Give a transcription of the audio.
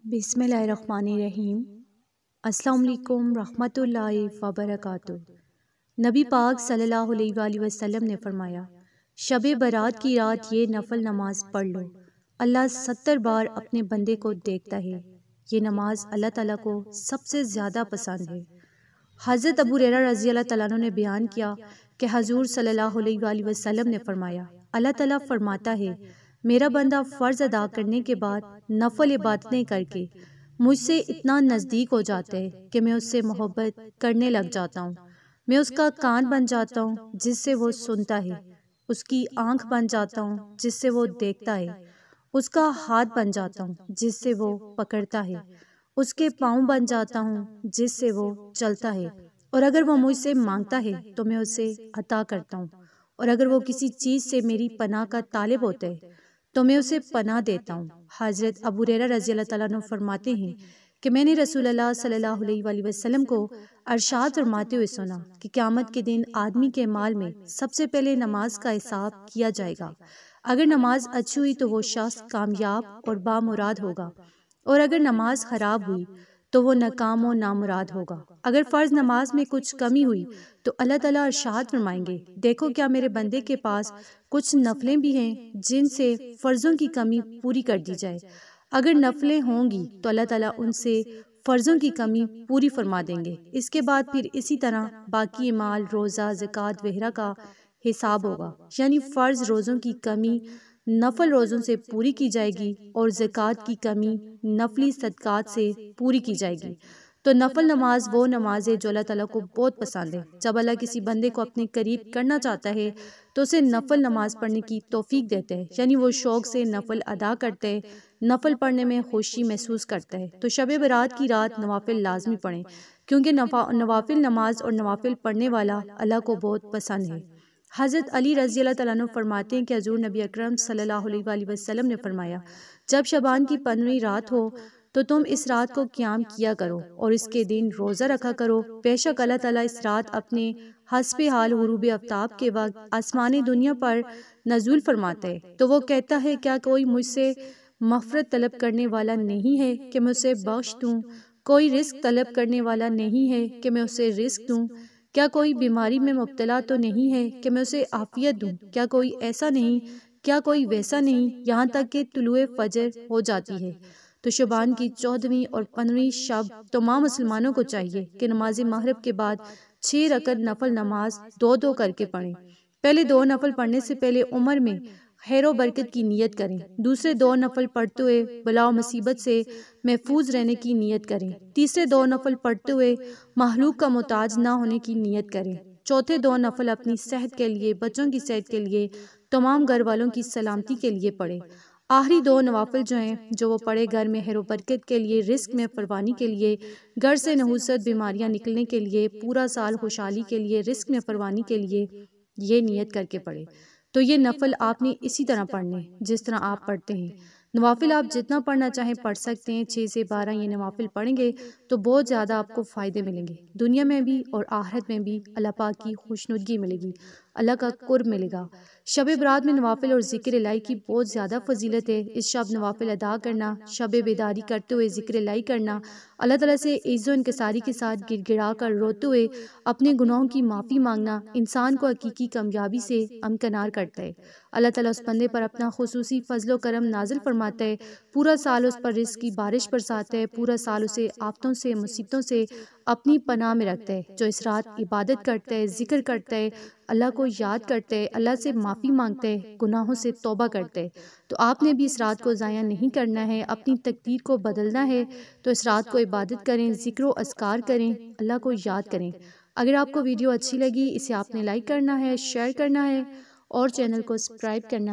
بسم اللہ الرحمن الرحیم۔ السلام علیکم رحمۃ اللہ وبرکاتہ۔ نبی پاک صلی اللہ علیہ وآلہ وسلم نے فرمایا، شب برات کی رات یہ نفل نماز پڑھ لو، اللہ 70 بار اپنے بندے کو دیکھتا ہے۔ یہ نماز اللہ تعالیٰ کو سب سے زیادہ پسند ہے۔ حضرت ابو ہریرہ رضی اللہ تعالیٰ عنہ نے بیان کیا کہ حضور صلی اللہ علیہ وآلہ وسلم نے فرمایا، اللہ تعالیٰ فرماتا ہے، میرا بندہ فرض ادا کرنے کے بعد نفل عبادتیں کر کے مجھ سے اتنا نزدیک ہو جاتا ہے کہ میں اس سے محبت کرنے لگ جاتا ہوں۔ میں اس کا کان بن جاتا ہوں جس سے وہ سنتا ہے، اس کی آنکھ بن جاتا ہوں جس سے وہ دیکھتا ہے، اس کا ہاتھ بن جاتا ہوں جس سے وہ پکڑتا ہے، اس کے پاؤں بن جاتا ہوں جس سے وہ چلتا ہے، اور اگر وہ مجھ سے مانگتا ہے تو میں اسے عطا کرتا ہوں، اور اگر وہ کسی چیز سے میری پناہ کا طالب ہوتا ہے تو میں اسے پناہ دیتا ہوں۔ حضرت ابو ہریرہ رضی اللہ تعالیٰ عنہ فرماتے ہیں کہ میں نے رسول اللہ صلی اللہ علیہ وآلہ وسلم کو ارشاد فرماتے ہوئے سنا کہ قیامت کے دن آدمی کے مال میں سب سے پہلے نماز کا حساب کیا جائے گا۔ اگر نماز اچھی ہوئی تو وہ شخص کامیاب اور بامراد ہوگا، اور اگر نماز خراب ہوئی تو وہ ناکام و نامراد ہوگا۔ اگر فرض نماز میں کچھ کمی ہوئی تو اللہ تعالیٰ ارشاد فرمائیں گے، دیکھو کیا میرے بندے کے پاس کچھ نفلیں بھی ہیں جن سے فرضوں کی کمی پوری کر دی جائے۔ اگر نفلیں ہوں گی تو اللہ تعالیٰ ان سے فرضوں کی کمی پوری فرما دیں گے۔ اس کے بعد پھر اسی طرح باقی مال، روزہ، زکوٰۃ وغیرہ کا حساب ہوگا، یعنی فرض روزوں کی کمی نفل روزوں سے پوری کی جائے گی، اور زکوٰۃ کی کمی نفلی صدقات سے پوری کی جائے گی۔ تو نفل نماز وہ نماز ہے جو اللہ تعالیٰ کو بہت پسند ہے۔ جب اللہ کسی بندے کو اپنے قریب کرنا چاہتا ہے تو اسے نفل نماز پڑھنے کی توفیق دیتا ہے، یعنی وہ شوق سے نفل ادا کرتا ہے، نفل پڑھنے میں خوشی محسوس کرتا ہے۔ تو شب برات کی رات نوافل لازمی پڑھیں، کیونکہ نوافل نماز اور نوافل پڑھنے والا اللہ کو بہت پسند ہے۔ حضرت علی رضی اللہ تعالیٰ عنہ فرماتے ہیں کہ حضور نبی اکرم صلی اللہ علیہ وآلہ وسلم نے فرمایا، جب شعبان کی 15ویں رات ہو تو تم اس رات کو قیام کیا کرو اور اس کے دن روزہ رکھا کرو، بے شک اللہ تعالیٰ اس رات اپنے حسب حال غروب آفتاب کے وقت آسمان دنیا پر نزول فرماتا ہے، تو وہ کہتا ہے، کیا کوئی مجھ سے مغفرت طلب کرنے والا نہیں ہے کہ میں اسے بخش دوں؟ کوئی رزق طلب کرنے والا نہیں ہے کہ میں اسے رزق دوں؟ کیا کوئی بیماری میں مبتلا تو نہیں ہے کہ میں اسے عافیت دوں؟ کیا کوئی ایسا نہیں، کیا کوئی ویسا نہیں، یہاں تک کہ طلوع فجر ہو جاتی ہے۔ تو شعبان کی 14ویں اور 15ویں شب تمام مسلمانوں کو چاہیے کہ نماز مغرب کے بعد 6 رکعت نفل نماز 2 کر کے پڑھیں۔ پہلے 2 نفل پڑھنے سے پہلے عمر میں خیر و برکت کی نیت کریں، دوسرے 2 نفل پڑھتے ہوئے بلا و مصیبت سے محفوظ رہنے کی نیت کریں، تیسرے 2 نفل پڑھتے ہوئے مخلوق کا محتاج نہ ہونے کی نیت کریں، چوتھے 2 نفل اپنی صحت کے لیے، بچوں کی صحت کے لیے، تمام گھر والوں کی سلامتی کے لیے پڑھیں۔ آخری 2 نوافل جو وہ پڑھے گھر میں خیر و برکت کے لیے، رزق میں فراوانی کے لیے، گھر سے نحوست بیماریاں نکلنے کے لیے، پورا سال خوشحالی کے لیے، رزق میں فراوانی کے لیے یہ نیت کر کے پڑھے۔ تو یہ نفل آپ نے اسی طرح پڑھنے جس طرح آپ پڑھتے ہیں۔ نوافل آپ جتنا پڑھنا چاہیں پڑھ سکتے ہیں، 6 سے 12 یہ نوافل پڑھیں گے تو بہت زیادہ آپ کو فائدے ملیں گے، دنیا میں بھی اور آخرت میں بھی اللہ پاک کی خوشنودگی ملے گی، اللہ کا قرب ملے گا۔ شب برات میں نوافل اور ذکر الہی کی بہت زیادہ فضیلت ہے۔ اس شب نوافل ادا کرنا، شب بیداری کرتے ہوئے ذکر الہی کرنا، اللہ تعالیٰ سے عز و انکساری کے ساتھ گر گڑا کر روتے ہوئے اپنے گناہوں کی معافی مانگنا انسان کو حقیقی کامیابی سے امکنار کرتا ہے۔ اللہ تعالیٰ اس بندے پر اپنا خصوصی فضل و کرم نازل فرماتا ہے، پورا سال اس پر رزق کی بارش برساتا ہے، پورا سال اسے آفتوں سے، مصیبتوں سے اپنی پناہ میں رکھتا ہے۔ جو اس رات عبادت کرتا ہے، ذکر کرتا ہے، اللہ کو یاد کرتا ہے، اللہ سے معافی مانگتا ہے، گناہوں سے توبہ کرتا ہے، تو آپ نے بھی اس رات کو ضائع نہیں کرنا ہے، اپنی تقدیر کو بدلنا ہے۔ تو اس رات کو عبادت کریں، ذکر و اذکار کریں، اللہ کو یاد کریں۔ اگر آپ کو ویڈیو اچھی لگی، اسے آپ نے لائک کرنا ہے، شیئر کرنا ہے اور چینل کو سبسکرائب کرنا ہے۔